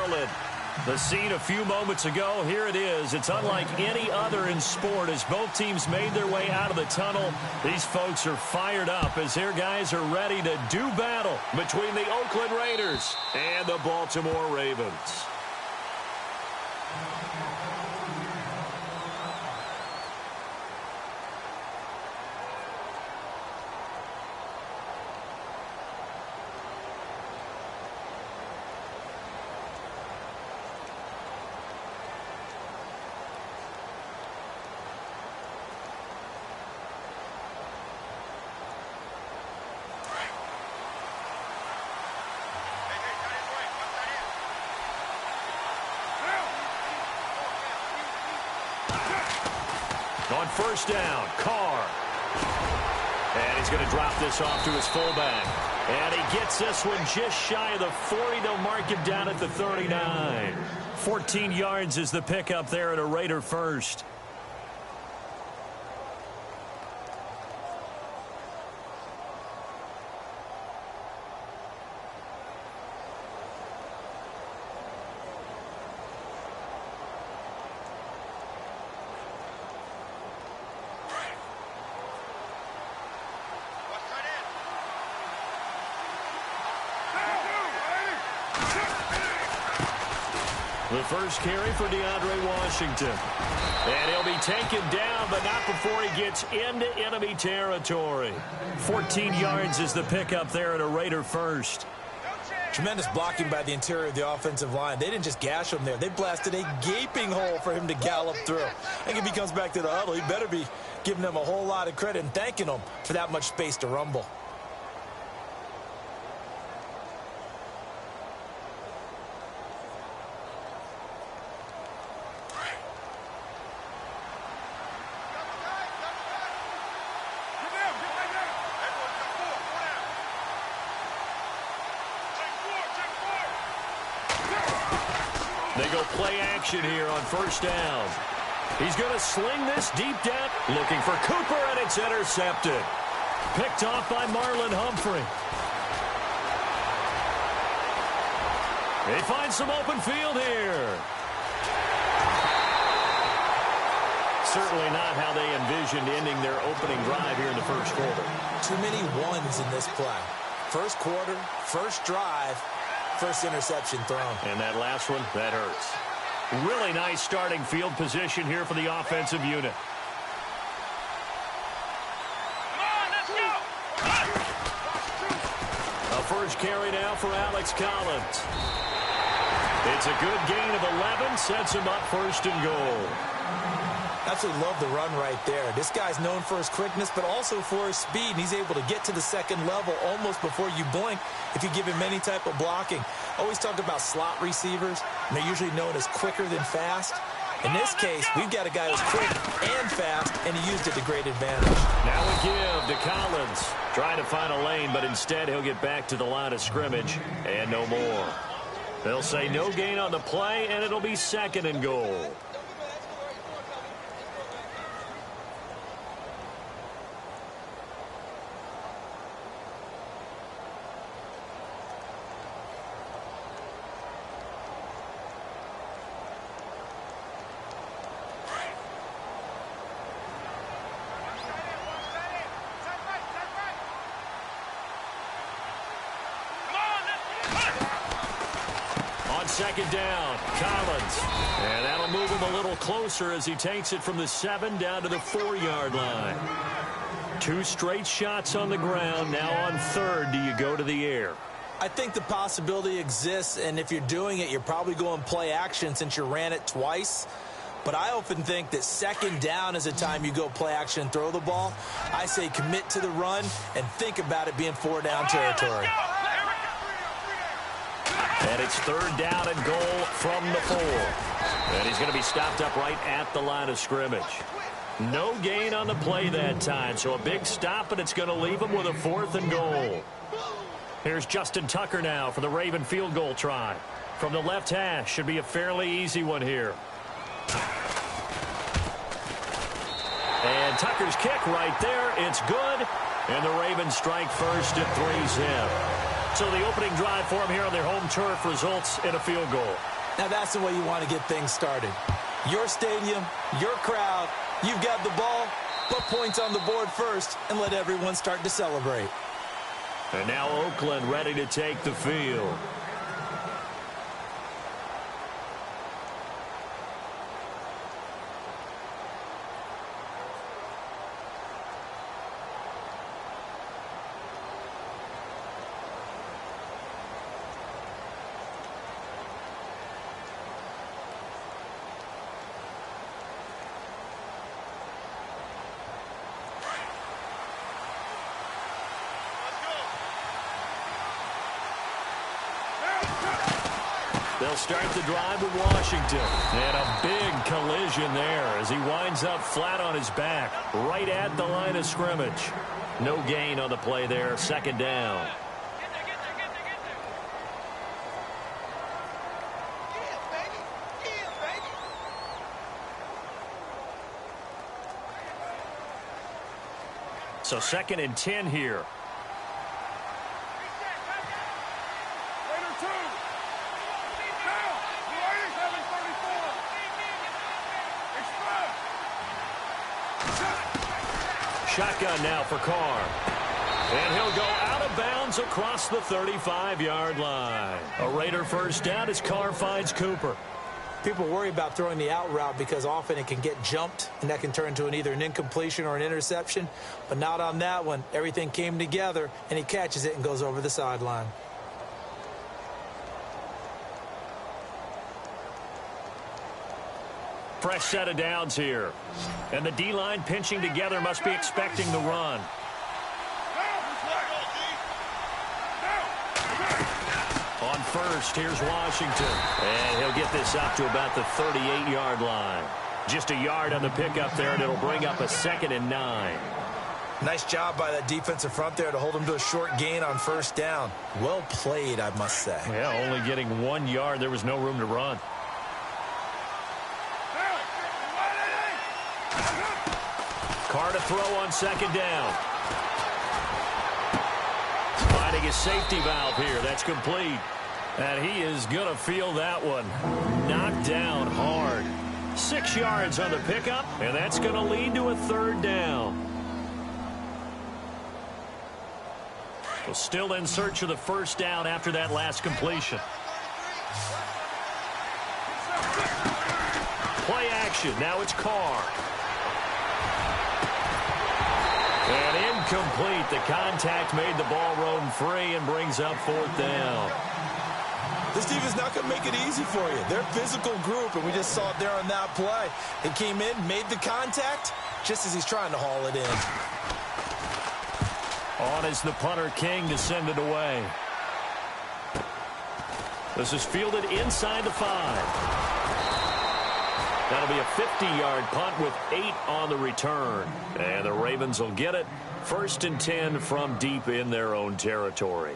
Marlin. The scene a few moments ago, here it is. It's unlike any other in sport as both teams made their way out of the tunnel. These folks are fired up as their guys are ready to do battle between the Oakland Raiders and the Baltimore Ravens. On first down, Carr. And he's going to drop this off to his fullback. And he gets this one just shy of the 40. They'll mark him down at the 39. 14 yards is the pickup there at a Raider first. The first carry for DeAndre Washington. And he'll be taken down, but not before he gets into enemy territory. 14 yards is the pickup there at a Raider first. Tremendous blocking by the interior of the offensive line. They didn't just gash him there. They blasted a gaping hole for him to gallop through. I think if he comes back to the huddle, he better be giving them a whole lot of credit and thanking them for that much space to rumble. They go play action here on first down. He's going to sling this deep down. Looking for Cooper, and it's intercepted. Picked off by Marlon Humphrey. They find some open field here. Certainly not how they envisioned ending their opening drive here in the first quarter. Too many ones in this play. First quarter, first drive, first interception thrown. And that last one, that hurts. Really nice starting field position here for the offensive unit. Come on, let's go! A first carry now for Alex Collins. It's a good gain of 11, sets him up first and goal. Absolutely love the run right there. This guy's known for his quickness, but also for his speed. And he's able to get to the second level almost before you blink if you give him any type of blocking. Always talk about slot receivers, and they're usually known as quicker than fast. In this case, we've got a guy who's quick and fast, and he used it to great advantage. Now we give to Collins. Trying to find a lane, but instead he'll get back to the line of scrimmage and no more. They'll say no gain on the play, and it'll be second and goal. Second down, Collins. And that'll move him a little closer as he takes it from the 7 down to the 4-yard line. 2 straight shots on the ground. Now on third, do you go to the air? I think the possibility exists, and if you're doing it, you're probably going play action since you ran it twice. But I often think that second down is a time you go play action and throw the ball. I say commit to the run and think about it being 4-down territory. And it's third down and goal from the 4. And he's going to be stopped up right at the line of scrimmage. No gain on the play that time, so a big stop, and it's going to leave him with a 4th and goal. Here's Justin Tucker now for the Raven field goal try. From the left hash, should be a fairly easy one here. And Tucker's kick right there, it's good. And the Ravens strike first at 3-zip. So the opening drive for them here on their home turf results in a field goal. Now that's the way you want to get things started. Your stadium, your crowd, you've got the ball, put points on the board first and let everyone start to celebrate. And now Oakland ready to take the field. They'll start the drive with Washington. And a big collision there as he winds up flat on his back, right at the line of scrimmage. No gain on the play there, second down. So 2nd and 10 here. Shotgun now for Carr. And he'll go out of bounds across the 35-yard line. A Raider first down as Carr finds Cooper. People worry about throwing the out route because often it can get jumped, and that can turn into either an incompletion or an interception. But not on that one. Everything came together, and he catches it and goes over the sideline. Fresh set of downs here. And the D-line pinching together must be expecting the run. On first, here's Washington. And he'll get this up to about the 38-yard line. Just a yard on the pickup there, and it'll bring up a 2nd and 9. Nice job by that defensive front there to hold him to a short gain on first down. Well played, I must say. Yeah, only getting 1 yard. There was no room to run. Carr to throw on 2nd down. Finding his safety valve here. That's complete. And he is going to feel that one. Knocked down hard. 6 yards on the pickup, and that's going to lead to a 3rd down. Well, still in search of the first down after that last completion. Play action. Now it's Carr. And incomplete. The contact made the ball roam free and brings up 4th down. This team is not going to make it easy for you. They're a physical group, and we just saw it there on that play. They came in, made the contact, just as he's trying to haul it in. On is the punter, King, to send it away. This is fielded inside the 5. That'll be a 50-yard punt with 8 on the return. And the Ravens will get it. 1st and 10 from deep in their own territory.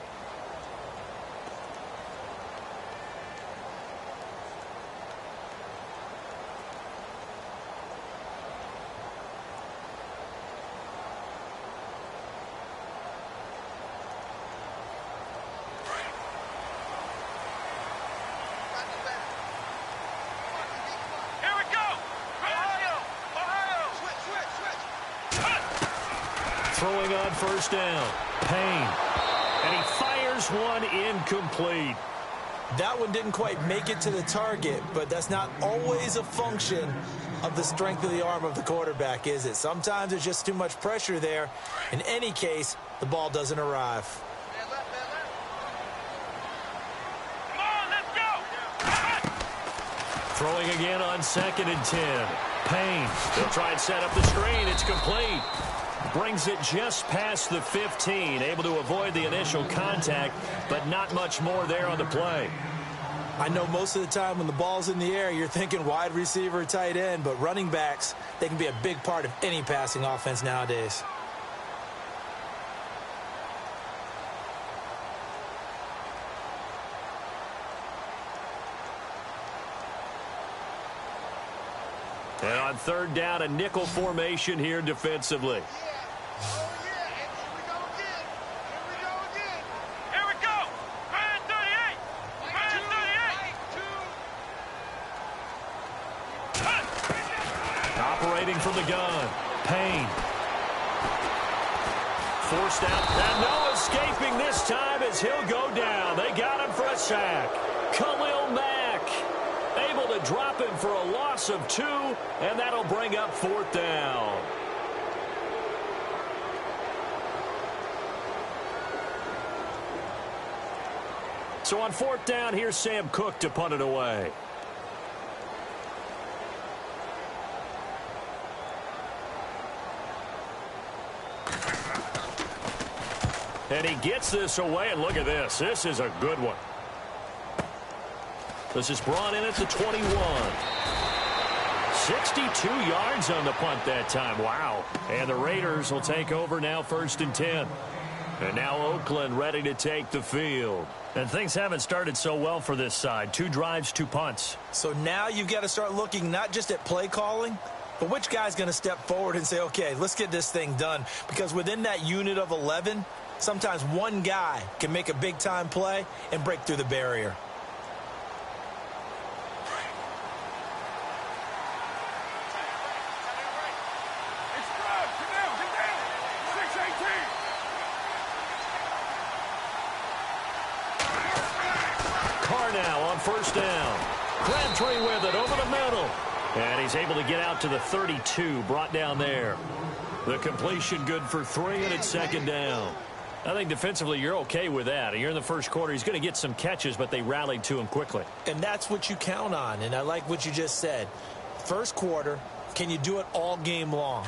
Throwing on first down. Payne. And he fires one incomplete. That one didn't quite make it to the target, but that's not always a function of the strength of the arm of the quarterback, is it? Sometimes there's just too much pressure there. In any case, the ball doesn't arrive. Come on, let's go. Throwing again on 2nd and 10. Payne. They'll try and set up the screen. It's complete. Brings it just past the 15. Able to avoid the initial contact, but not much more there on the play. I know most of the time when the ball's in the air, you're thinking wide receiver, tight end, but running backs, they can be a big part of any passing offense nowadays. And on 3rd down, a nickel formation here defensively. operating from the gun. Payne. Forced out. And no escaping this time as he'll go down. They got him for a sack. Khalil Mack able to drop him for a loss of 2, and that'll bring up 4th down. So on 4th down, here's Sam Cook to punt it away. And he gets this away, and look at this. This is a good one. This is brought in at the 21. 62 yards on the punt that time. Wow. And the Raiders will take over now 1st and 10. And now Oakland ready to take the field. And things haven't started so well for this side. 2 drives, 2 punts. So now you've got to start looking not just at play calling, but which guy's going to step forward and say, okay, let's get this thing done. Because within that unit of 11, sometimes one guy can make a big-time play and break through the barrier. Now on 1st down. Crabtree with it over the middle. And he's able to get out to the 32, brought down there. The completion good for 3, and it's 2nd down. I think defensively you're okay with that. You're in the first quarter. He's going to get some catches, but they rallied to him quickly. And that's what you count on, and I like what you just said. First quarter, can you do it all game long?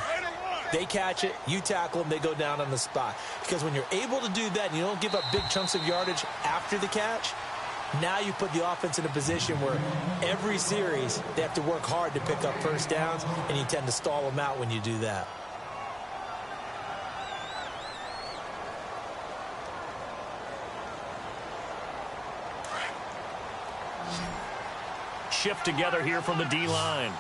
They catch it, you tackle them, they go down on the spot. Because when you're able to do that and you don't give up big chunks of yardage after the catch, now you put the offense in a position where every series they have to work hard to pick up 1st downs, and you tend to stall them out when you do that. Shift together here from the D-line.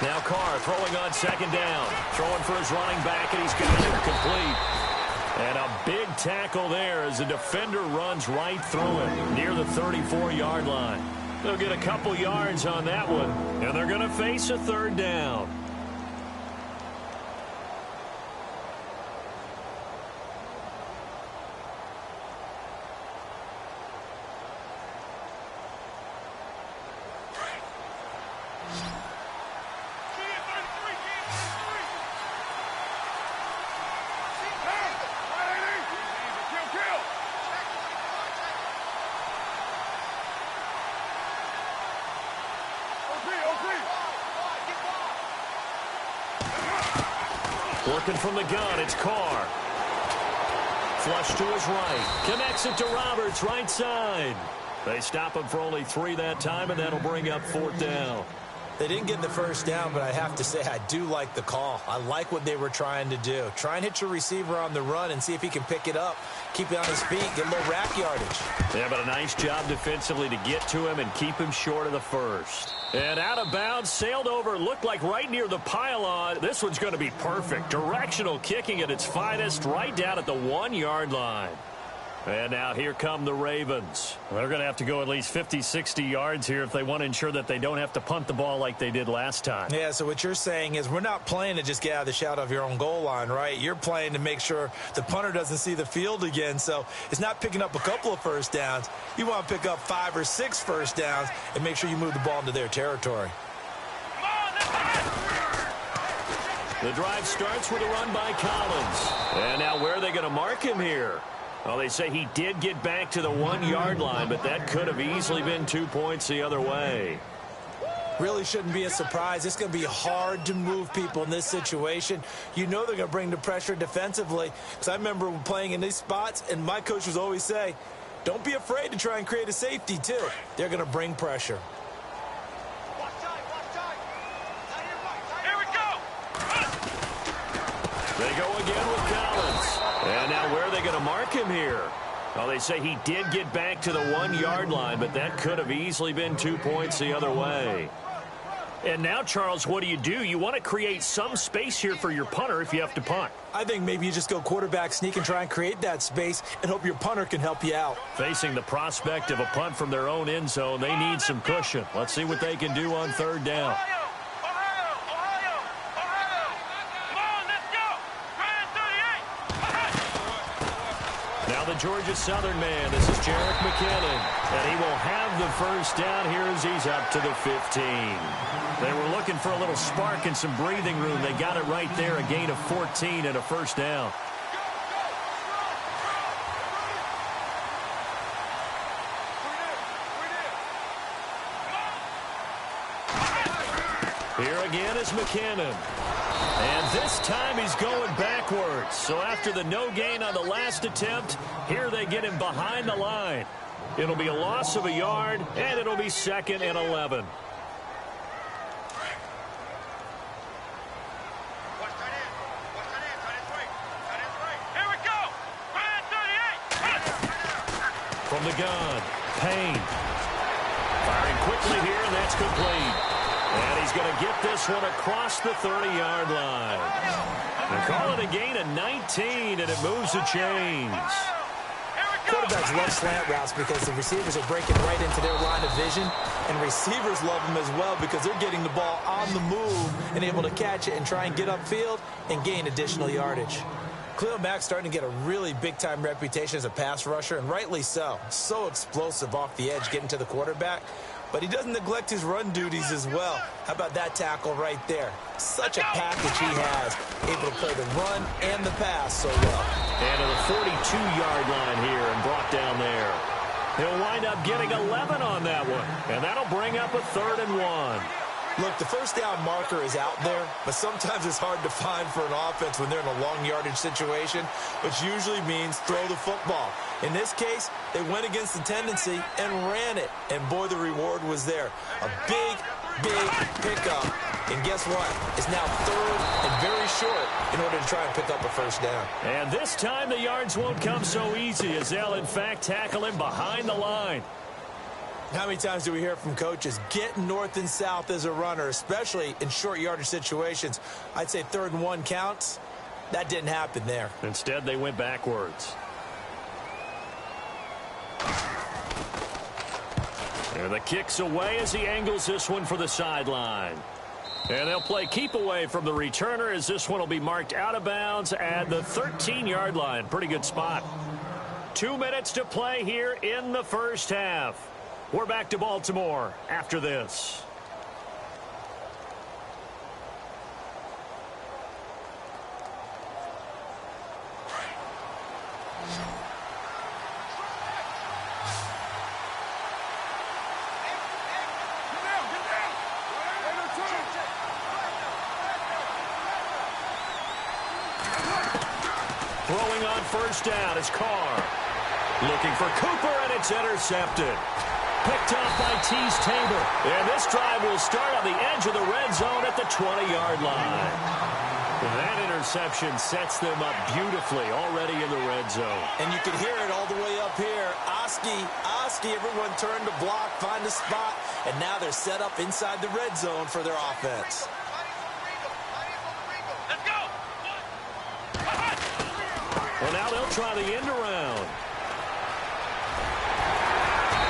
Now Carr throwing on 2nd down. Throwing for his running back, and he's got it complete. And a big tackle there as the defender runs right through it near the 34-yard line. They'll get a couple yards on that one, and they're going to face a 3rd down. Working from the gun, it's Carr. Flush to his right. Connects it to Roberts, right side. They stop him for only 3 that time, and that'll bring up 4th down. They didn't get the 1st down, but I have to say I do like the call. I like what they were trying to do. Try and hit your receiver on the run and see if he can pick it up. Keep it on his feet, get a little rack yardage. Yeah, but a nice job defensively to get to him and keep him short of the 1st. And out of bounds, sailed over, looked like right near the pylon. This one's going to be perfect. Directional kicking at its finest, right down at the 1-yard line. And now here come the Ravens. They're going to have to go at least 50, 60 yards here if they want to ensure that they don't have to punt the ball like they did last time. Yeah, so what you're saying is we're not playing to just get out of the shadow of your own goal line, right? You're playing to make sure the punter doesn't see the field again. So it's not picking up a couple of 1st downs. You want to pick up 5 or 6 1st downs and make sure you move the ball into their territory. The drive starts with a run by Collins. And now where are they going to mark him here? Well, they say he did get back to the 1-yard line, but that could have easily been 2 points the other way. Really shouldn't be a surprise. It's going to be hard to move people in this situation. You know they're going to bring the pressure defensively. Because I remember playing in these spots, and my coach would always say, don't be afraid to try and create a safety, too. They're going to bring pressure. Here we go. They go again with Collins. And now where are they going to mark him here? Well, they say he did get back to the 1-yard line, but that could have easily been 2 points the other way. And now, Charles, what do? You want to create some space here for your punter if you have to punt. I think maybe you just go quarterback sneak and try and create that space and hope your punter can help you out. Facing the prospect of a punt from their own end zone, they need some cushion. Let's see what they can do on third down. Now the Georgia Southern man, this is Jerick McKinnon, and he will have the first down here as he's up to the 15. They were looking for a little spark and some breathing room. They got it right there, a gain of 14 and a first down. Here again is McKinnon. And this time he's going backwards. So after the no gain on the last attempt, here they get him behind the line. It'll be a loss of a yard, and it'll be 2nd and 11. From the gun, Payne. Firing quickly here, and that's complete. And he's going to get this one across the 30-yard line. They call it a gain of 19, and it moves the chains. Quarterbacks love slant routes because the receivers are breaking right into their line of vision, and receivers love them as well because they're getting the ball on the move and able to catch it and try and get upfield and gain additional yardage. Khalil Mack's starting to get a really big-time reputation as a pass rusher, and rightly so. So explosive off the edge getting to the quarterback. But he doesn't neglect his run duties as well. How about that tackle right there? Such a package he has, able to play the run and the pass so well. And to the 42-yard line here and brought down there. He'll wind up getting 11 on that one, and that'll bring up a 3rd and 1. Look, the first down marker is out there, but sometimes it's hard to find for an offense when they're in a long yardage situation, which usually means throw the football. In this case, they went against the tendency and ran it, and boy, the reward was there. A big, big pickup, and guess what? It's now 3rd and very short in order to try and pick up a first down. And this time the yards won't come so easy as they'll, in fact, tackle him behind the line. How many times do we hear from coaches, get north and south as a runner, especially in short yardage situations? I'd say 3rd and 1 counts. That didn't happen there. Instead, they went backwards. And the kick's away as he angles this one for the sideline. And they'll play keep away from the returner as this one will be marked out of bounds at the 13-yard line. Pretty good spot. 2 minutes to play here in the first half. We're back to Baltimore after this. Throwing on first down is Carr. Looking for Cooper, and it's intercepted. Picked off by Tease Tabor. And this drive will start on the edge of the red zone at the 20-yard line. That interception sets them up beautifully already in the red zone. And you can hear it all the way up here. Oski, everyone turned to block, find a spot, and now they're set up inside the red zone for their offense. Let's go! Well, now they'll try the end around.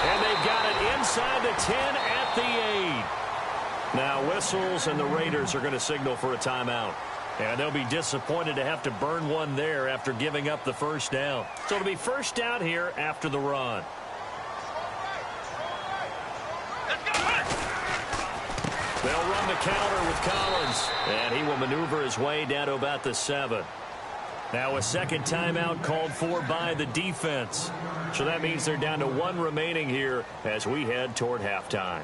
And they've got it inside the 10 at the 8. Now whistles, and the Raiders are going to signal for a timeout. And they'll be disappointed to have to burn one there after giving up the first down. So it'll be first down here after the run. They'll run the counter with Collins. And he will maneuver his way down to about the 7. Now a second timeout called for by the defense. So that means they're down to 1 remaining here as we head toward halftime.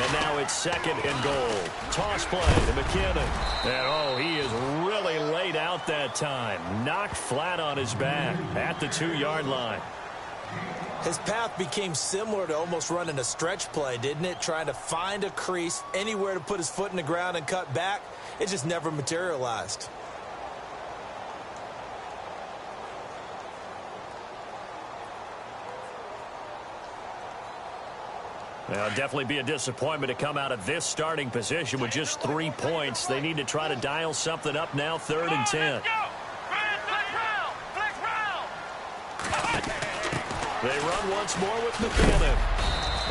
And now it's 2nd and goal. Toss play to McKinnon. And, he is really laid out that time. Knocked flat on his back at the 2-yard line. His path became similar to almost running a stretch play, didn't it? Trying to find a crease, anywhere to put his foot in the ground and cut back. It just never materialized. Well, definitely be a disappointment to come out of this starting position with just 3 points. They need to try to dial something up now, 3rd and 10. They run once more with McKinnon.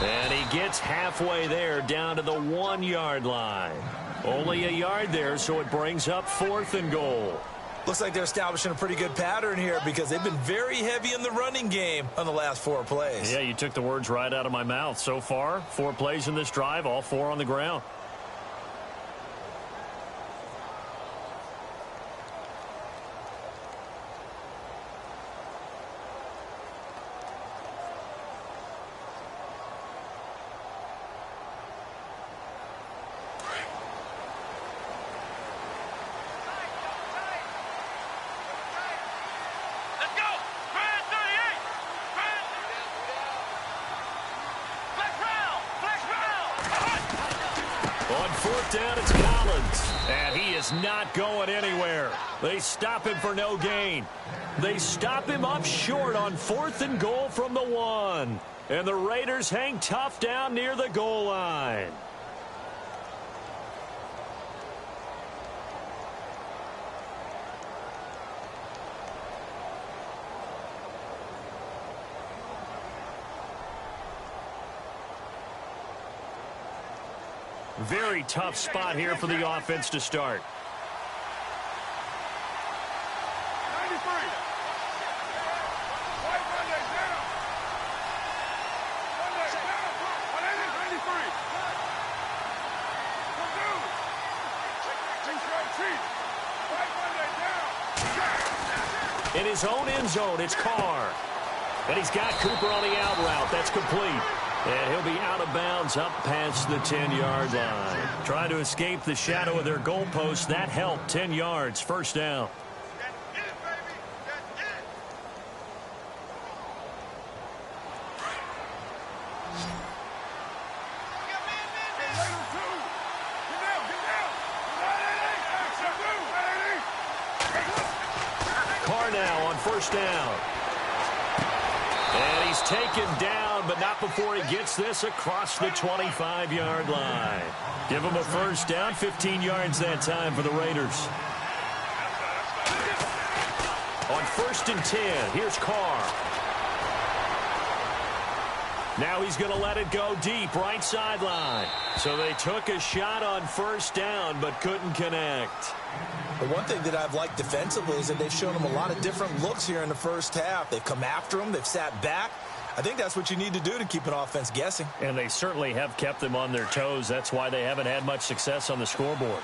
And he gets halfway there down to the 1-yard line. Only a yard there, so it brings up 4th and goal. Looks like they're establishing a pretty good pattern here because they've been very heavy in the running game on the last 4 plays. Yeah, you took the words right out of my mouth. So far, 4 plays in this drive, all 4 on the ground. On 4th down, it's Collins. And he is not going anywhere. They stop him for no gain. They stop him up short on 4th and goal from the 1. And the Raiders hang tough down near the goal line. Very tough spot here for the offense to start. 93. White Monday down. Monday down. 93. White Monday down. In his own end zone, it's Carr. And he's got Cooper on the out route. That's complete. And he'll be out of bounds up past the 10-yard line. Trying to escape the shadow of their goalpost. That helped. 10 yards. First down. That's it, baby. That's it. Carr now on first down. And he's taken down, but not before he gets this across the 25-yard line. Give him a first down, 15 yards that time for the Raiders. On 1st and 10, here's Carr. Now he's going to let it go deep, right sideline. So they took a shot on first down, but couldn't connect. The one thing that I've liked defensively is that they've shown him a lot of different looks here in the first half. They've come after him. They've sat back. I think that's what you need to do to keep an offense guessing. And they certainly have kept them on their toes. That's why they haven't had much success on the scoreboard.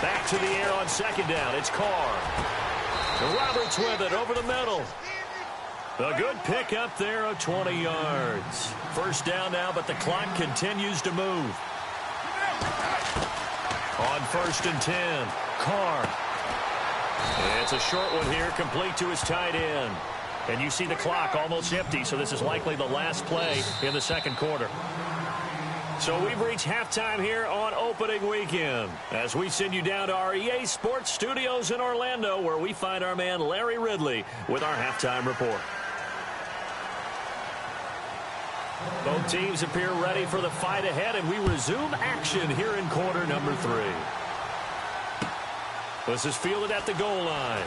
Back to the air on second down. It's Carr. Roberts with it over the middle. A good pick up there of 20 yards. First down now, but the clock continues to move. On 1st and 10, Carr. It's a short one here, complete to his tight end. And you see the clock almost empty, so this is likely the last play in the second quarter. So we've reached halftime here on opening weekend as we send you down to our EA Sports Studios in Orlando, where we find our man Larry Ridley with our halftime report. Both teams appear ready for the fight ahead, and we resume action here in quarter number 3. This is fielded at the goal line.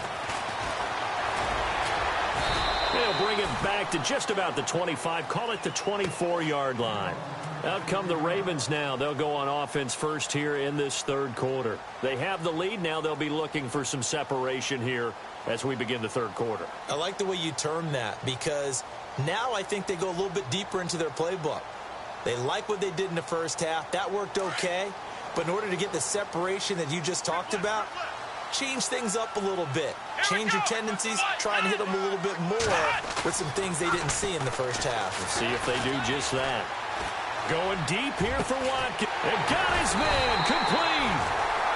They'll bring it back to just about the 25, call it the 24-yard line. Out come the Ravens now. They'll go on offense first here in this third quarter. They have the lead. Now they'll be looking for some separation here as we begin the third quarter. I like the way you term that, because now I think they go a little bit deeper into their playbook. They like what they did in the first half. That worked okay. But in order to get the separation that you just talked about, change things up a little bit. Change your tendencies, try and hit them a little bit more with some things they didn't see in the first half. We'll see if they do just that. Going deep here for Watkins. And got his man complete.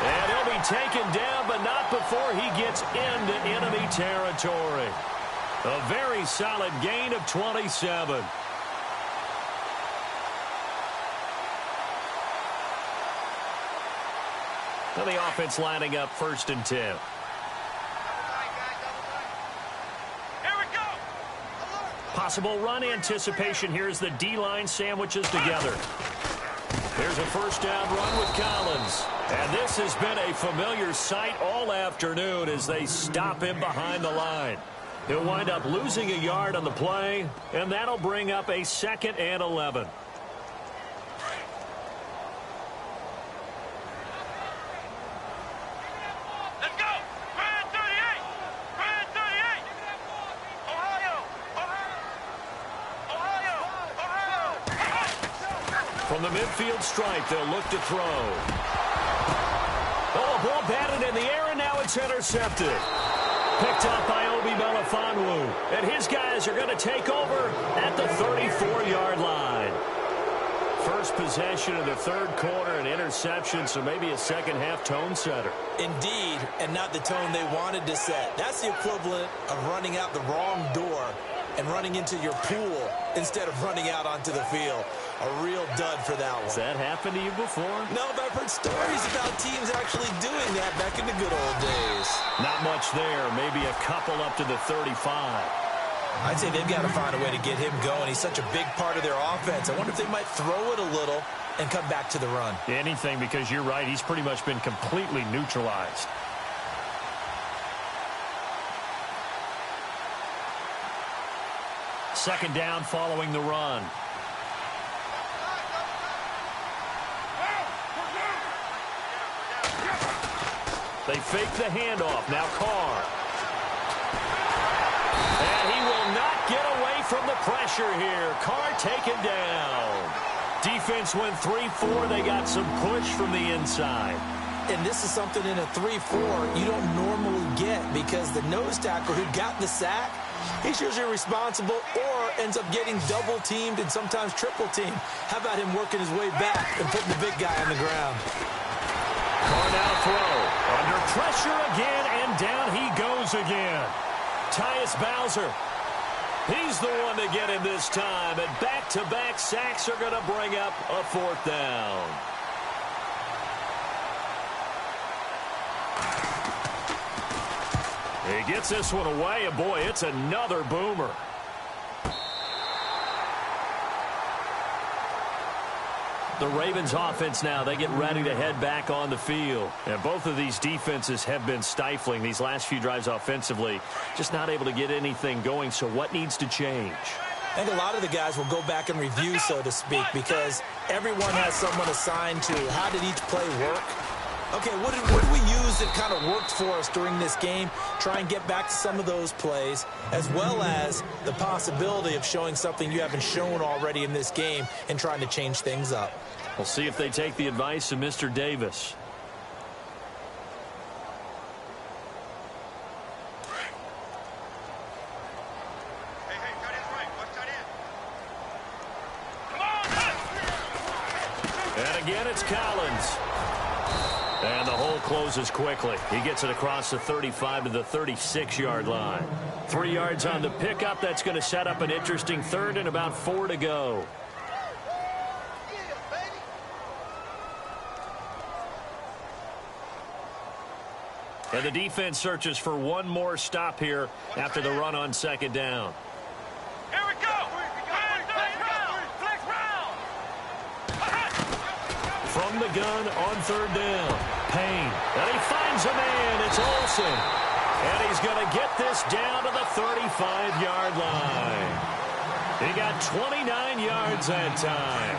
And he'll be taken down, but not before he gets into enemy territory. A very solid gain of 27. Now the offense lining up 1st and 10. Here we go. Possible run anticipation here as the D-line sandwiches together. There's a first down run with Collins. And this has been a familiar sight all afternoon as they stop him behind the line. He'll wind up losing a yard on the play, and that'll bring up a 2nd and 11. Let's go. Brand 38. Brand 38. Ohio. From the midfield stripe, they'll look to throw. Oh, a ball batted in the air, and now it's intercepted. Picked up by Obi Melifonwu. And his guys are going to take over at the 34-yard line. First possession of the 3rd quarter, an interception, so maybe a second-half tone setter. Indeed, and not the tone they wanted to set. That's the equivalent of running out the wrong door and running into your pool instead of running out onto the field. A real dud for that one. Has that happened to you before? No, but I've heard stories about teams actually doing that back in the good old days. Not much there. Maybe a couple up to the 35. I'd say they've got to find a way to get him going. He's such a big part of their offense. I wonder if they might throw it a little and come back to the run. Anything, because you're right. He's pretty much been completely neutralized. Second down following the run. They fake the handoff. Now Carr. And he will not get away from the pressure here. Carr taken down. Defense went 3-4. They got some push from the inside. And this is something in a 3-4 you don't normally get because the nose tackle who got the sack, he's usually responsible or ends up getting double-teamed and sometimes triple-teamed. How about him working his way back and putting the big guy on the ground? Carr now throw. Under pressure again, and down he goes again. Tyus Bowser. He's the one to get him this time, and back-to-back sacks are going to bring up a 4th down. He gets this one away, and boy, it's another boomer. The Ravens offense now, they get ready to head back on the field. And both of these defenses have been stifling these last few drives offensively. Just not able to get anything going, so what needs to change? I think a lot of the guys will go back and review, so to speak, because everyone has someone assigned to how did each play work. Okay, what did we use that kind of worked for us during this game? Try and get back to some of those plays, as well as the possibility of showing something you haven't shown already in this game and trying to change things up. We'll see if they take the advice of Mr. Davis. Hey, tight end's right. Watch tight end. Come on, And again, it's Collins. And the hole closes quickly. He gets it across the 35 to the 36-yard line. 3 yards on the pickup. That's going to set up an interesting 3rd and about 4 to go. And the defense searches for one more stop here after the run on 2nd down. Here we go. Flex round. From the gun on 3rd down. Payne. And he finds a man. It's Olsen. And he's going to get this down to the 35-yard line. He got 29 yards that time.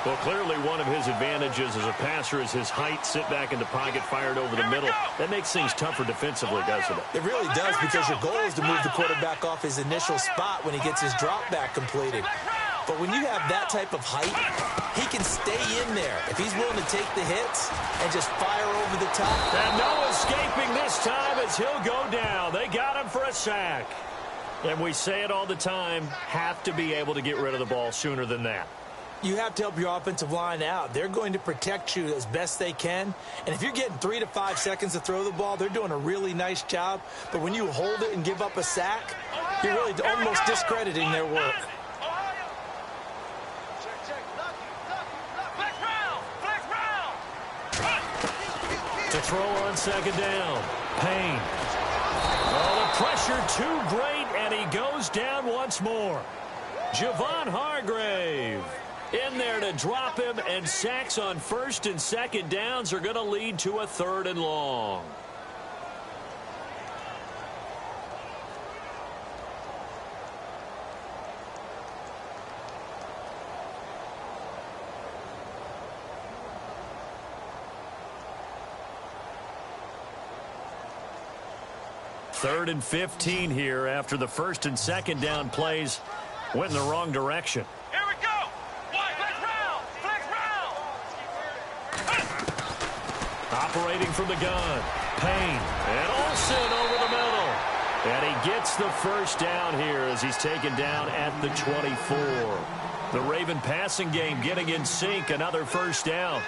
Well, clearly one of his advantages as a passer is his height. Sit back in the pocket, fired over the middle. That makes things tougher defensively, doesn't it? It really does, because your goal is to move the quarterback off his initial spot when he gets his drop back completed. But when you have that type of height, he can stay in there. If he's willing to take the hits and just fire over the top. And no escaping this time as he'll go down. They got him for a sack. And we say it all the time, have to be able to get rid of the ball sooner than that. You have to help your offensive line out. They're going to protect you as best they can. And if you're getting 3 to 5 seconds to throw the ball, they're doing a really nice job. But when you hold it and give up a sack, you're really almost discrediting their work. To throw on second down. Payne. Oh, the pressure too great, and he goes down once more. Javon Hargrave in there to drop him, and sacks on first and second downs are going to lead to a 3rd and long. Third and 15 here after the first and second down plays went in the wrong direction. Here we go. Flex round. Operating from the gun. Payne and Olsen over the middle. And he gets the first down here as he's taken down at the 24. The Raven passing game getting in sync. Another first down.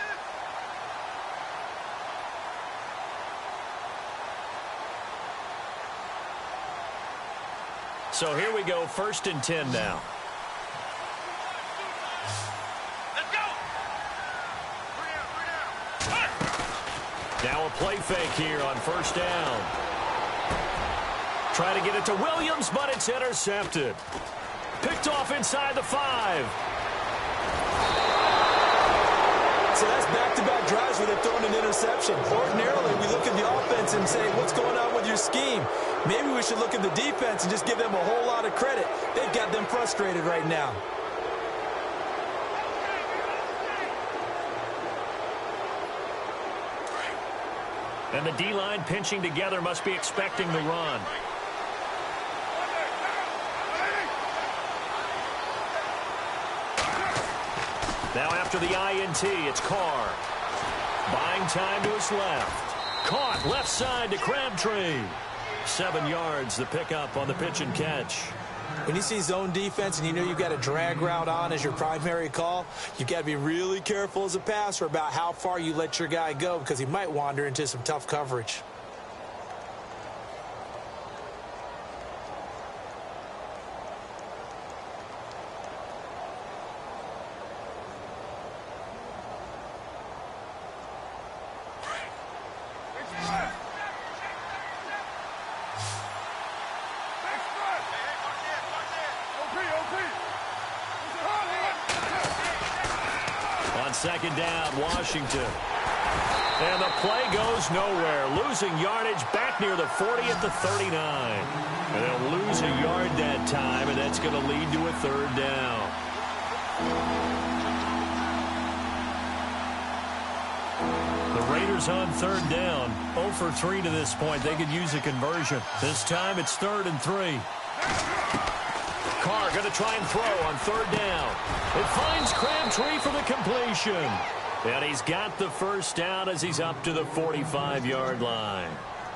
So here we go, 1st and 10 now. Let's go. Now a play fake here on first down. Try to get it to Williams, but it's intercepted. Picked off inside the 5. So that's back-to-back drives where they've thrown an interception. Ordinarily, we look at the offense and say, what's going on with your scheme? Maybe we should look at the defense and just give them a whole lot of credit. They've got them frustrated right now. And the D-line pinching together must be expecting the run. Now after the INT, it's Carr. Buying time to his left. Caught left side to Crabtree. 7 yards, the pickup on the pitch and catch. When you see zone defense and you know you've got a drag route on as your primary call, you've got to be really careful as a passer about how far you let your guy go because he might wander into some tough coverage. Second down, Washington. And the play goes nowhere. Losing yardage back near the 40 at the 39. And they'll lose a yard that time, and that's going to lead to a 3rd down. The Raiders on 3rd down. 0 for 3 to this point. They could use a conversion. This time it's 3rd and 3. Carr going to try and throw on 3rd down. It finds Crabtree for the completion. And he's got the first down as he's up to the 45-yard line.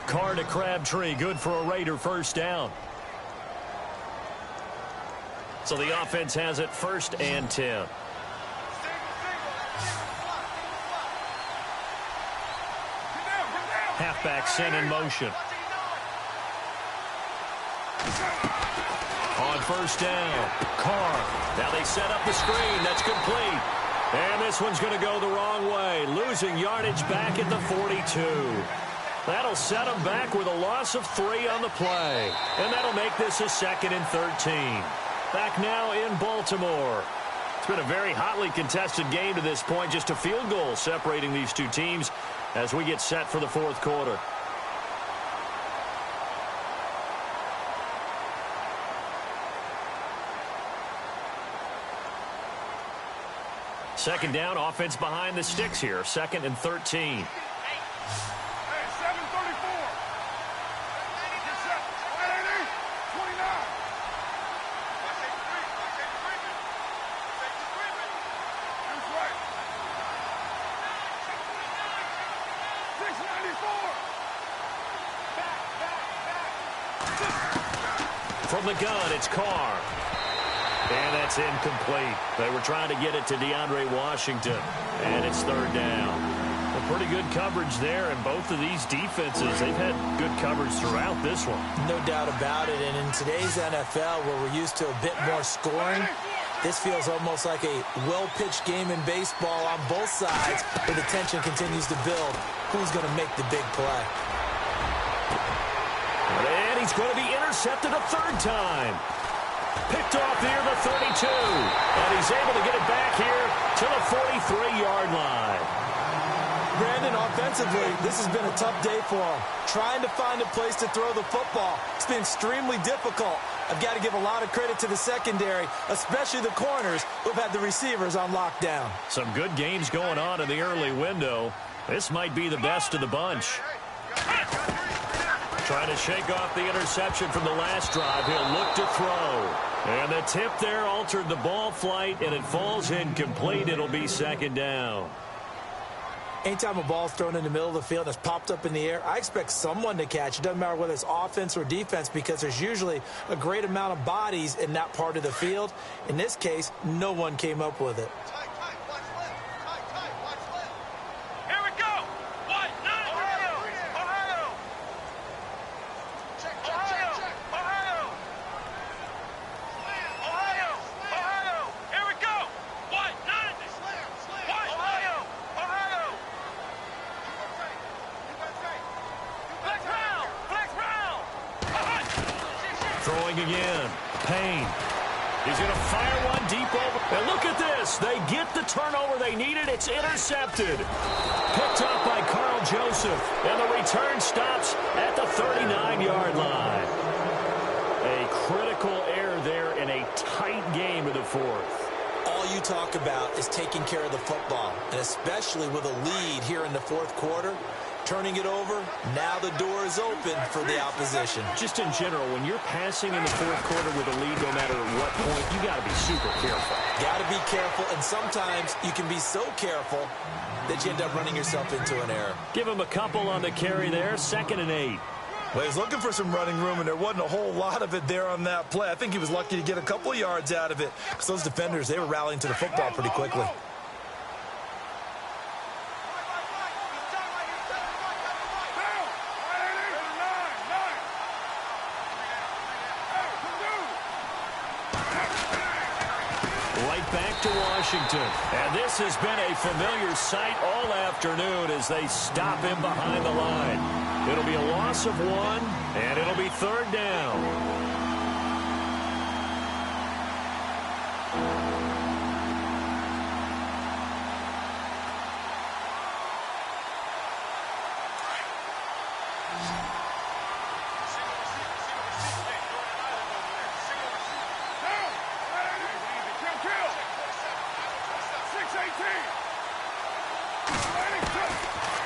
Carr to Crabtree, good for a Raider first down. So the offense has it 1st and 10. Halfback sent in motion. On first down, Carr. Now they set up the screen. That's complete. And this one's going to go the wrong way. Losing yardage back at the 42. That'll set them back with a loss of 3 on the play. And that'll make this a 2nd and 13. Back now in Baltimore. It's been a very hotly contested game to this point. Just a field goal separating these two teams as we get set for the 4th quarter. Second down, offense behind the sticks here. 2nd and 13. From the gun, it's Carr. And that's incomplete. They were trying to get it to DeAndre Washington. And it's third down. Well, pretty good coverage there, and both of these defenses, they've had good coverage throughout this one. No doubt about it, and in today's NFL, where we're used to a bit more scoring, this feels almost like a well-pitched game in baseball on both sides, where the tension continues to build. Who's going to make the big play? And he's going to be intercepted a third time. Picked off near the 32. And he's able to get it back here to the 43-yard line. Brandon, offensively, this has been a tough day for him. Trying to find a place to throw the football. It's been extremely difficult. I've got to give a lot of credit to the secondary, especially the corners who've had the receivers on lockdown. Some good games going on in the early window. This might be the best of the bunch. Trying to shake off the interception from the last drive. He'll look to throw. And the tip there altered the ball flight, and it falls incomplete. It'll be second down. Anytime a ball's thrown in the middle of the field and it's popped up in the air, I expect someone to catch. It doesn't matter whether it's offense or defense, because there's usually a great amount of bodies in that part of the field. In this case, no one came up with it. Throwing again. Payne. He's going to fire one deep over. And look at this. They get the turnover they needed. It's intercepted. Picked up by Carl Joseph. And the return stops at the 39-yard line. A critical error there in a tight game of the fourth. All you talk about is taking care of the football, and especially with a lead here in the fourth quarter. Turning it over, now the door is open for the opposition. Just in general, when you're passing in the fourth quarter with a lead, no matter what point, you got to be super careful. Got to be careful, and sometimes you can be so careful that you end up running yourself into an error. Give him a couple on the carry there, 2nd and 8. Well, he's looking for some running room, and there wasn't a whole lot of it there on that play. I think he was lucky to get a couple of yards out of it, because those defenders, they were rallying to the football pretty quickly. Back to Washington. And this has been a familiar sight all afternoon as they stop him behind the line. It'll be a loss of 1, and it'll be third down.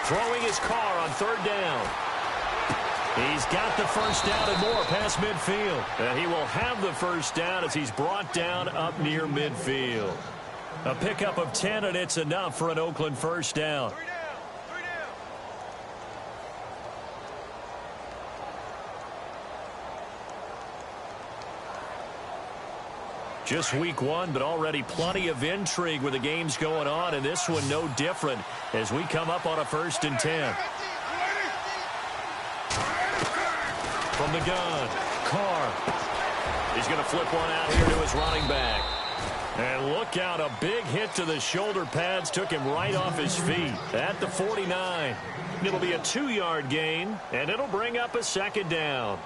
Throwing his car on third down. He's got the first down and more past midfield. And he will have the first down as he's brought down up near midfield. A pickup of 10, and it's enough for an Oakland first down. Just week 1, but already plenty of intrigue with the games going on, and this one no different as we come up on a 1st and 10. From the gun, Carr. He's going to flip one out here to his running back. And look out, a big hit to the shoulder pads took him right off his feet at the 49. It'll be a 2-yard gain, and it'll bring up a 2nd down.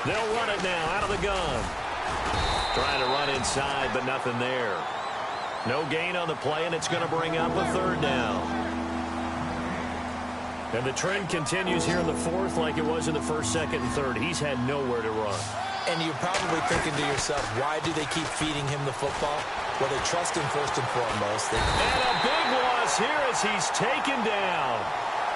They'll run it now out of the gun. Trying to run inside, but nothing there. No gain on the play, and it's going to bring up a 3rd down. And the trend continues here in the 4th like it was in the 1st, 2nd, and 3rd. He's had nowhere to run. And you're probably thinking to yourself, why do they keep feeding him the football? Well, they trust him first and foremost. And a big loss here as he's taken down.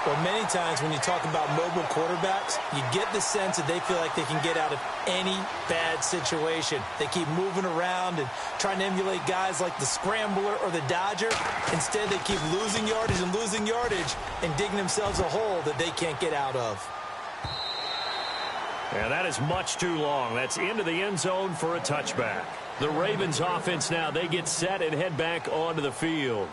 Well, many times when you talk about mobile quarterbacks, you get the sense that they feel like they can get out of any bad situation. They keep moving around and trying to emulate guys like the Scrambler or the Dodger. Instead, they keep losing yardage and digging themselves a hole that they can't get out of. And that is much too long. That's into the end zone for a touchback. The Ravens offense now, they get set and head back onto the field.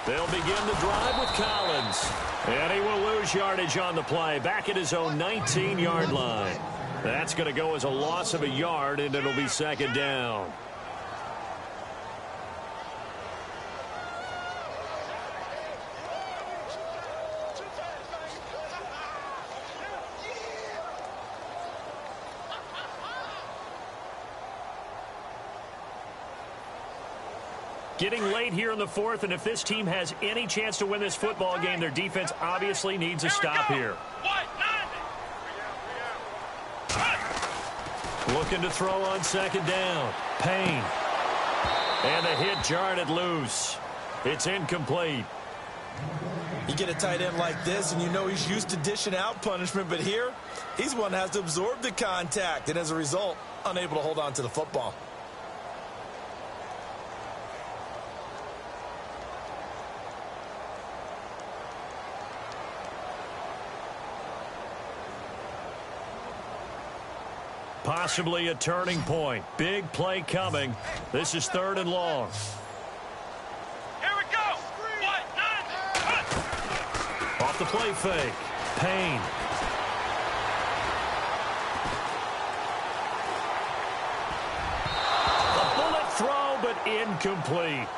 They'll begin the drive with Collins. And he will lose yardage on the play. Back at his own 19-yard line. That's going to go as a loss of a yard, and it'll be second down. Getting late here in the fourth, and if this team has any chance to win this football game, their defense obviously needs a stop here. Looking to throw on second down. Payne. And the hit jarred it loose. It's incomplete. You get a tight end like this, and you know he's used to dishing out punishment, but here, he's one that has to absorb the contact, and as a result, unable to hold on to the football. Possibly a turning point. Big play coming. This is third and long. Here we go. Off the play fake. Payne. A bullet throw, but incomplete.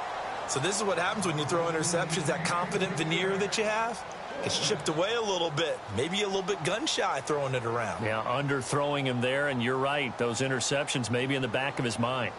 So this is what happens when you throw interceptions. That confident veneer that you have gets chipped away a little bit. Maybe a little bit gun-shy throwing it around. Yeah, underthrowing him there, and you're right. Those interceptions may be in the back of his mind.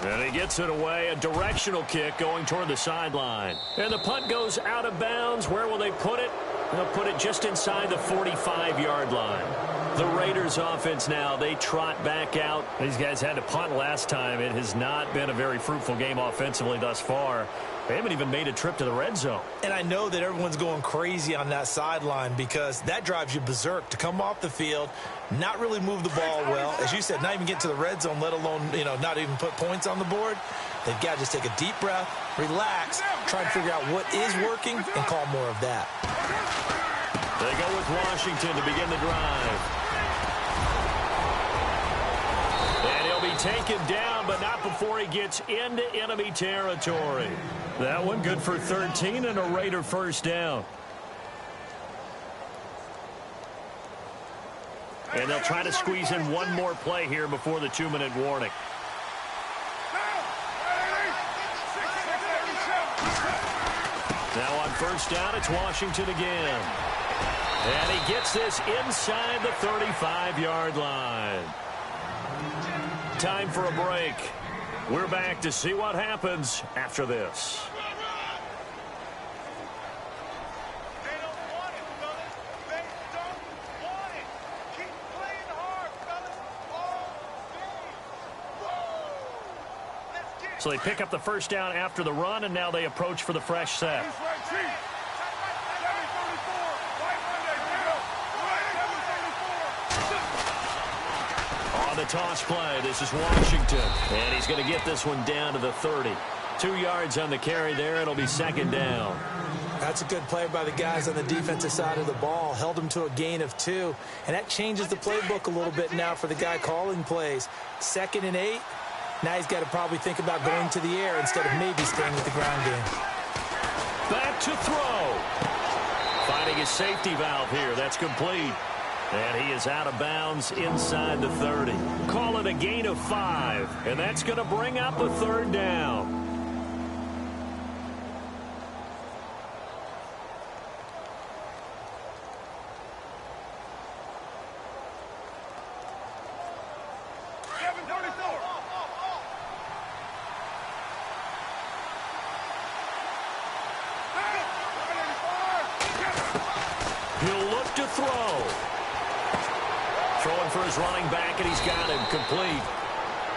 And he gets it away. A directional kick going toward the sideline. And the punt goes out of bounds. Where will they put it? They'll put it just inside the 45-yard line. The Raiders offense now, they trot back out. These guys had to punt last time. It has not been a very fruitful game offensively thus far. They haven't even made a trip to the red zone. And I know that everyone's going crazy on that sideline because that drives you berserk to come off the field, not really move the ball well. As you said, not even get to the red zone, let alone, not even put points on the board. They've got to just take a deep breath, relax, try and figure out what is working, and call more of that. They go with Washington to begin the drive. And he'll be taken down, but not before he gets into enemy territory. That one good for 13 and a Raider first down. And they'll try to squeeze in one more play here before the 2-minute warning. Now on first down, it's Washington again. And he gets this inside the 35-yard line. Time for a break. We're back to see what happens after this. They don't want it, fellas. They don't want it. Keep playing hard, fellas. All game. Let's get it. So they pick up the first down after the run, and now they approach for the fresh set. On the toss play, this is Washington. And he's going to get this one down to the 30. 2 yards on the carry there. It'll be second down. That's a good play by the guys on the defensive side of the ball. Held them to a gain of 2. And that changes the playbook a little bit now for the guy calling plays. 2nd and 8. Now he's got to probably think about going to the air instead of maybe staying with the ground game. Back to throw. Finding his safety valve here. That's complete. And he is out of bounds inside the 30. Call it a gain of 5. And that's going to bring up a third down. is running back, and he's got him complete.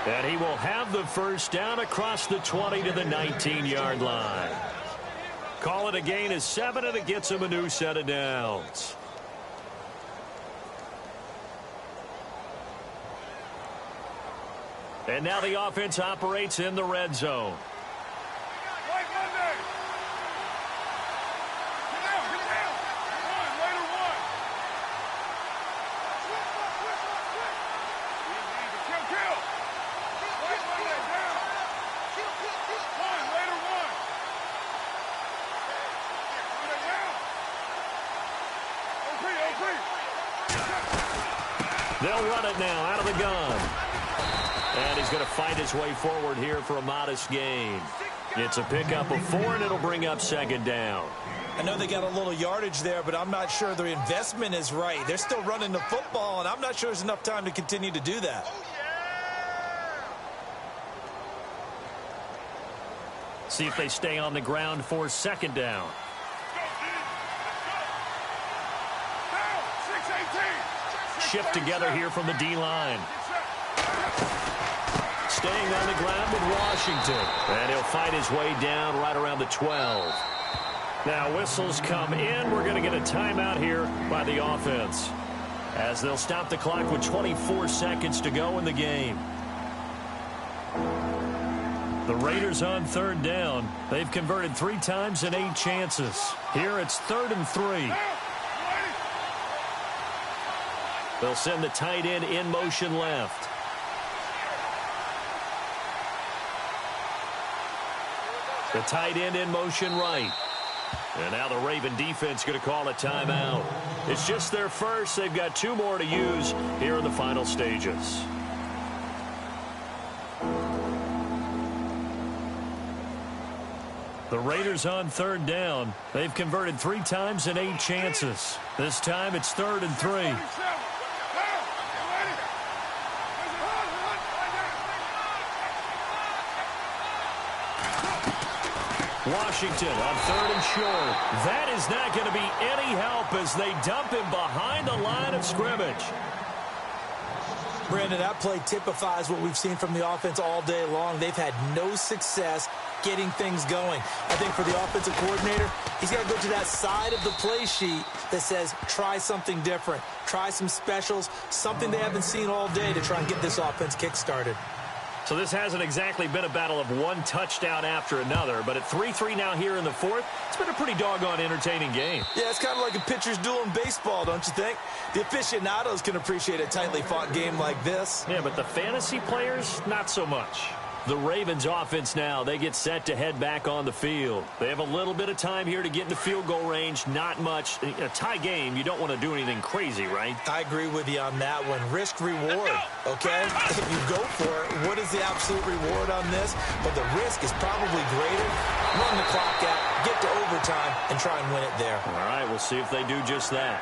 And he will have the first down across the 20 to the 19-yard line. Call it a gain of 7, and it gets him a new set of downs. And now the offense operates in the red zone. They'll run it now out of the gun. And he's going to fight his way forward here for a modest gain. It's a pickup of 4, and it'll bring up second down. I know they got a little yardage there, but I'm not sure the investment is right. They're still running the football, and I'm not sure there's enough time to continue to do that. See if they stay on the ground for second down. Shift together here from the D-line. Staying on the ground with Washington. And he'll fight his way down right around the 12. Now whistles come in. We're going to get a timeout here by the offense, as they'll stop the clock with 24 seconds to go in the game. The Raiders on third down. They've converted 3 times in 8 chances. Here it's 3rd and 3. They'll send the tight end in motion left. The tight end in motion right. And now the Raven defense going to call a timeout. It's just their first. They've got 2 more to use here in the final stages. The Raiders on third down. They've converted 3 times in 8 chances. This time it's 3rd and 3. Washington on 3rd and short. That is not going to be any help as they dump him behind the line of scrimmage. Brandon, that play typifies what we've seen from the offense all day long. They've had no success getting things going. I think for the offensive coordinator, he's got to go to that side of the play sheet that says try something different, try some specials, something they haven't seen all day to try and get this offense kick-started. So this hasn't exactly been a battle of one touchdown after another, but at 3-3 now here in the 4th, it's been a pretty doggone entertaining game. Yeah, it's kind of like a pitcher's duel in baseball, don't you think? The aficionados can appreciate a tightly fought game like this. Yeah, but the fantasy players, not so much. The Ravens offense now, they get set to head back on the field. They have a little bit of time here to get into field goal range, not much. In a tie game, you don't want to do anything crazy, right? I agree with you on that one. Risk reward, okay? If you go for it, what is the absolute reward on this? But the risk is probably greater. Run the clock out, get to overtime, and try and win it there. All right, we'll see if they do just that.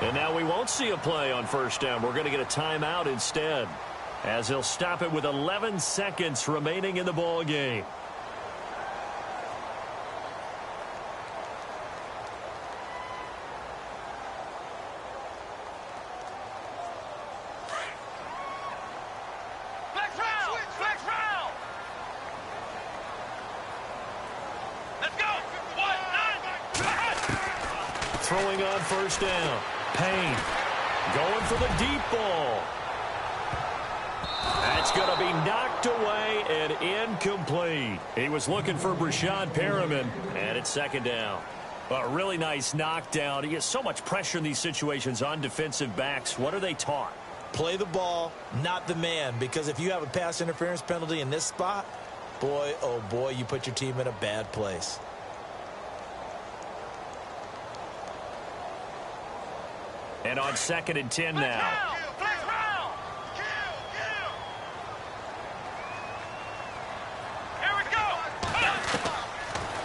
And now we won't see a play on first down. We're going to get a timeout instead, as he'll stop it with 11 seconds remaining in the ball game. Flex round. Let's go. 1-9. Throwing on first down. Payne going for the deep ball. That's going to be knocked away and incomplete. He was looking for Brashad Perriman, and it's second down. A really nice knockdown. He has so much pressure in these situations on defensive backs. What are they taught? Play the ball, not the man, because if you have a pass interference penalty in this spot, boy, oh boy, you put your team in a bad place. And on 2nd and 10 now.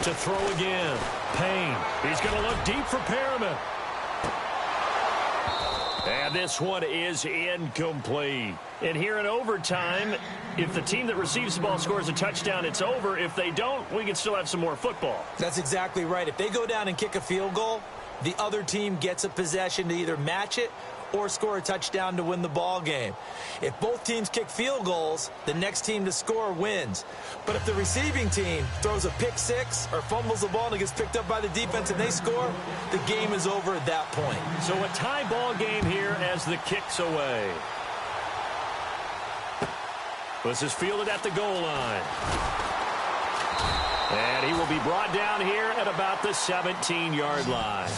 To throw again. Payne. He's going to look deep for Perriman. And this one is incomplete. And here in overtime, if the team that receives the ball scores a touchdown, it's over. If they don't, we can still have some more football. That's exactly right. If they go down and kick a field goal, the other team gets a possession to either match it or score a touchdown to win the ball game. If both teams kick field goals, the next team to score wins. But if the receiving team throws a pick six or fumbles the ball and it gets picked up by the defense and they score, the game is over at that point. So a tie ball game here as the kick's away. This is fielded at the goal line. And he will be brought down here at about the 17-yard line.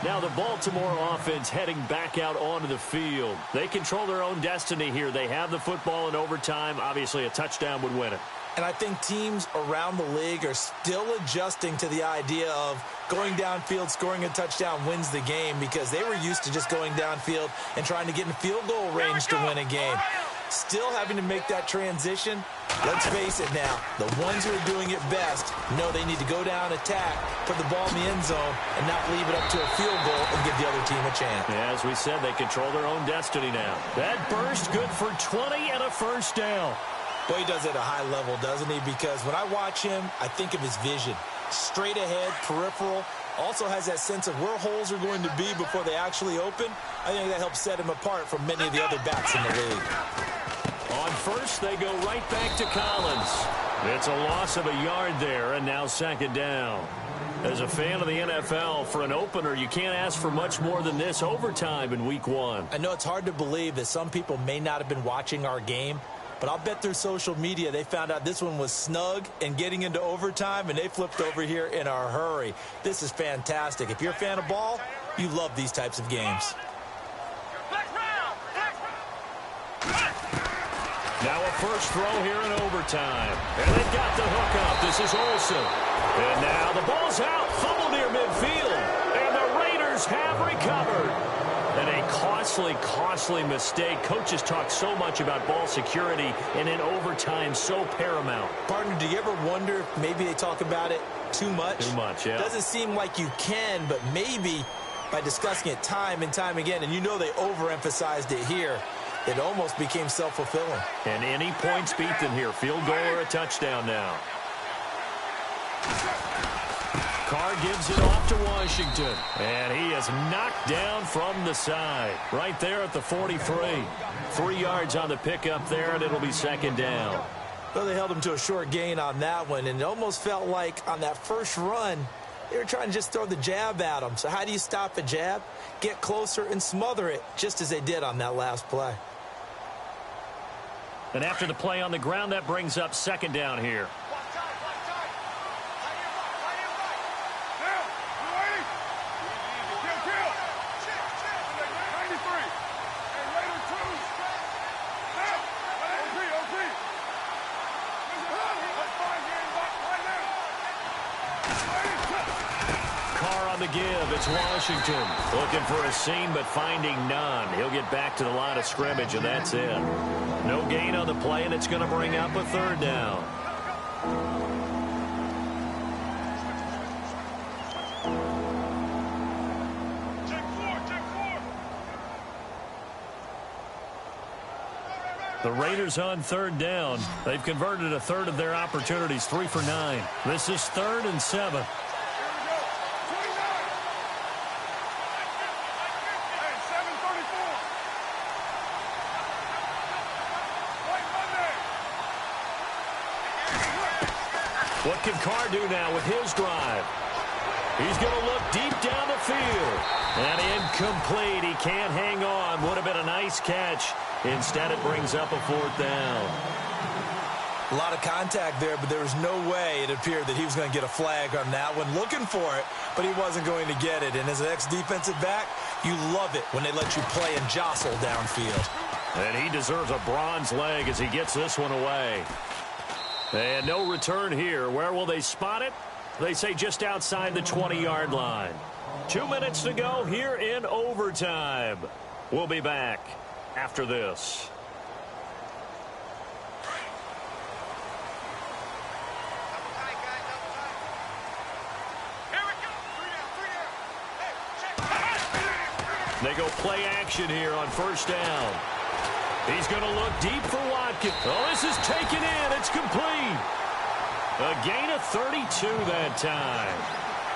Now the Baltimore offense heading back out onto the field. They control their own destiny here. They have the football in overtime. Obviously, a touchdown would win it. And I think teams around the league are still adjusting to the idea of going downfield, scoring a touchdown wins the game, because they were used to just going downfield and trying to get in field goal range to win a game. Still having to make that transition. Let's face it now, the ones who are doing it best know they need to go down, attack, put the ball in the end zone, and not leave it up to a field goal and give the other team a chance. Yeah, as we said, they control their own destiny now. That burst good for 20 and a first down. Boy, he does it at a high level, doesn't he? Because when I watch him, I think of his vision. Straight ahead, peripheral, also has that sense of where holes are going to be before they actually open. I think that helps set him apart from many of the other backs in the league. On first, they go right back to Collins. It's a loss of a yard there, and now second down. As a fan of the NFL, for an opener, you can't ask for much more than this overtime in Week 1. I know it's hard to believe that some people may not have been watching our game, but I'll bet through social media they found out this one was snug and getting into overtime, and they flipped over here in a hurry. This is fantastic. If you're a fan of ball, you love these types of games. Now a first throw here in overtime. And they've got the hook up. This is Olsen. And now the ball's out. Fumble near midfield. And the Raiders have recovered. And a costly mistake. Coaches talk so much about ball security, and in overtime, so paramount. Partner, do you ever wonder if maybe they talk about it too much? Too much, yeah. Doesn't seem like you can, but maybe by discussing it time and time again, and you know they overemphasized it here, it almost became self-fulfilling. And any points beat them here. Field goal or a touchdown now. Carr gives it off to Washington. And he is knocked down from the side. Right there at the 43. 3 yards on the pickup there, and it'll be second down. Well, they held him to a short gain on that one, and it almost felt like on that first run, they were trying to just throw the jab at him. So how do you stop a jab? Get closer and smother it, just as they did on that last play. And after the play on the ground, that brings up second down here. Give. It's Washington looking for a seam but finding none. He'll get back to the line of scrimmage, and that's it. No gain on the play, and it's going to bring up a third down. The Raiders on third down. They've converted a third of their opportunities, 3 for 9. This is 3rd and 7. What can Carr do now with his drive? He's going to look deep down the field. And incomplete. He can't hang on. Would have been a nice catch. Instead, it brings up a 4th down. A lot of contact there, but there was no way it appeared that he was going to get a flag on that one. Looking for it, but he wasn't going to get it. And as an ex-defensive back, you love it when they let you play and jostle downfield. And he deserves a bronze leg as he gets this one away. And no return here. Where will they spot it? They say just outside the 20-yard line. 2 minutes to go here in overtime. We'll be back after this. They go play action here on first down. He's going to look deep for Watkins. Oh, this is taken in. It's complete. A gain of 32 that time.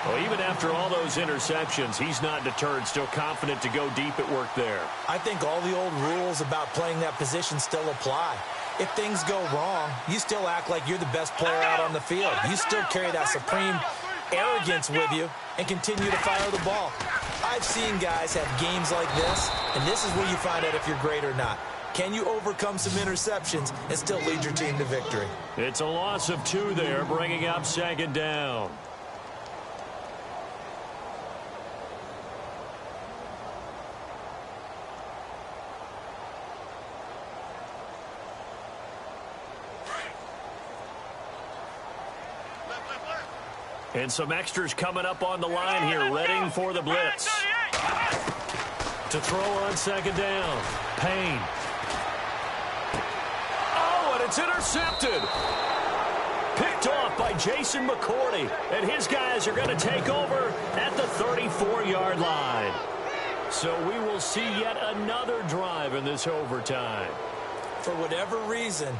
Well, even after all those interceptions, he's not deterred, still confident to go deep at work there. I think all the old rules about playing that position still apply. If things go wrong, you still act like you're the best player out on the field. You still carry that supreme arrogance with you and continue to fire the ball. I've seen guys have games like this, and this is where you find out if you're great or not. Can you overcome some interceptions and still lead your team to victory? It's a loss of 2 there, bringing up second down. And some extras coming up on the line here, readying for the blitz. To throw on second down. Payne. Oh, and it's intercepted. Picked off by Jason McCourty. And his guys are going to take over at the 34-yard line. So we will see yet another drive in this overtime. For whatever reason,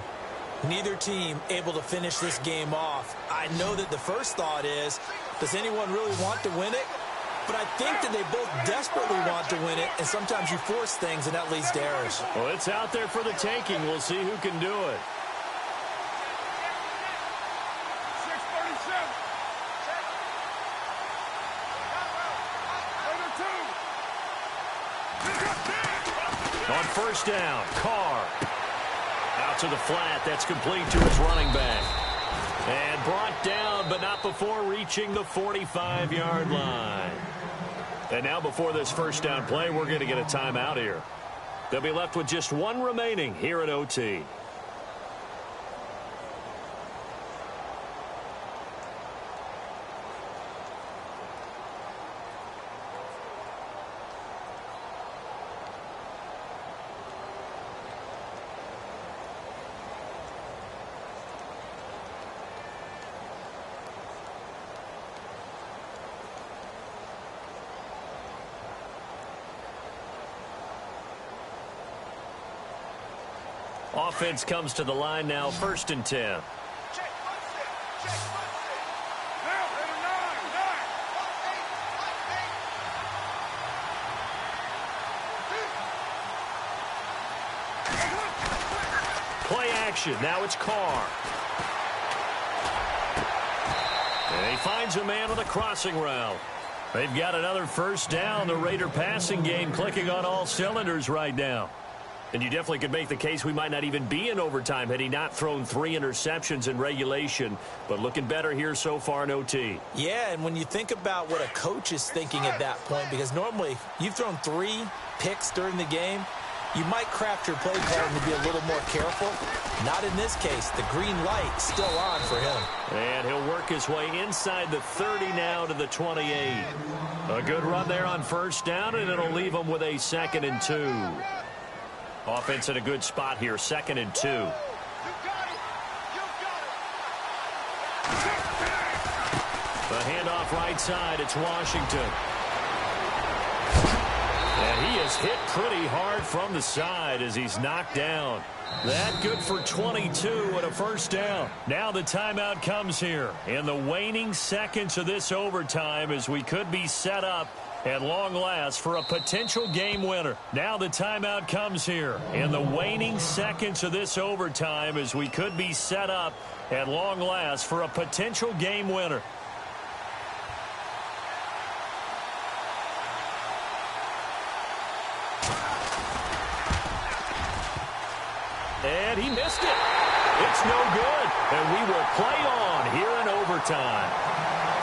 neither team able to finish this game off. I know that the first thought is, does anyone really want to win it? But I think that they both desperately want to win it, and sometimes you force things, and that leads to errors. Well, it's out there for the taking. We'll see who can do it. 6:37. On first down, Carr. Out to the flat. That's complete to his running back. And brought down, but not before reaching the 45-yard line. And now before this first down play, we're going to get a timeout here. They'll be left with just 1 remaining here at OT. Offense comes to the line now, 1st and 10. Check 1-6. Check 1-6. Now, better 9. Play action. Now it's Carr. And he finds a man on the crossing route. They've got another first down. The Raider passing game clicking on all cylinders right now. And you definitely could make the case we might not even be in overtime had he not thrown 3 interceptions in regulation. But looking better here so far in OT. Yeah, and when you think about what a coach is thinking at that point, because normally you've thrown 3 picks during the game, you might craft your play pattern to be a little more careful. Not in this case. The green light still on for him. And he'll work his way inside the 30 now to the 28. A good run there on first down, and it'll leave him with a 2nd and 2. Offense in a good spot here, 2nd and 2. You got it. You got it. The handoff right side, it's Washington. And he is hit pretty hard from the side as he's knocked down. That good for 22 and a first down. Now the timeout comes here in the waning seconds of this overtime as we could be set up at long last for a potential game winner. Now the timeout comes here in the waning seconds of this overtime as we could be set up at long last for a potential game winner. And he missed it. It's no good. And we will play on here in overtime.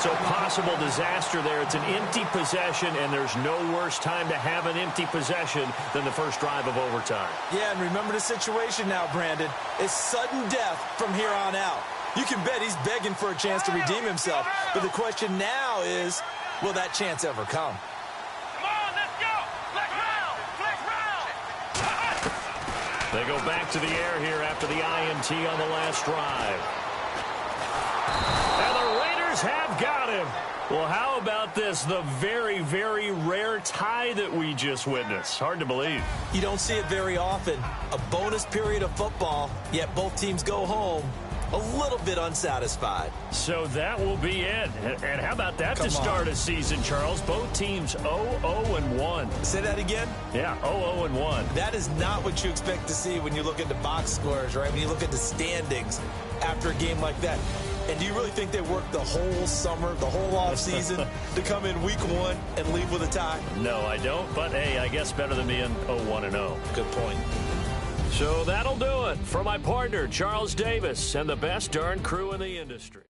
So possible disaster there. It's an empty possession, and there's no worse time to have an empty possession than the first drive of overtime. Yeah, and remember the situation now, Brandon. It's sudden death from here on out. You can bet he's begging for a chance to redeem himself. But the question now is, will that chance ever come? Come on, let's go. Flex round. Flex round. They go back to the air here after the INT on the last drive. And the Raiders have got him. Well, how about this? The very, very rare tie that we just witnessed. Hard to believe. You don't see it very often. A bonus period of football, yet both teams go home a little bit unsatisfied. So that will be it. And how about that to start a season, Charles? Both teams 0-0-1. Say that again? Yeah, 0-0-1. That is not what you expect to see when you look at the box scores, right? When you look at the standings after a game like that. And do you really think they worked the whole summer, the whole offseason to come in week 1 and leave with a tie? No, I don't. But, hey, I guess better than being 0-1-0. Good point. So that'll do it for my partner, Charles Davis, and the best darn crew in the industry.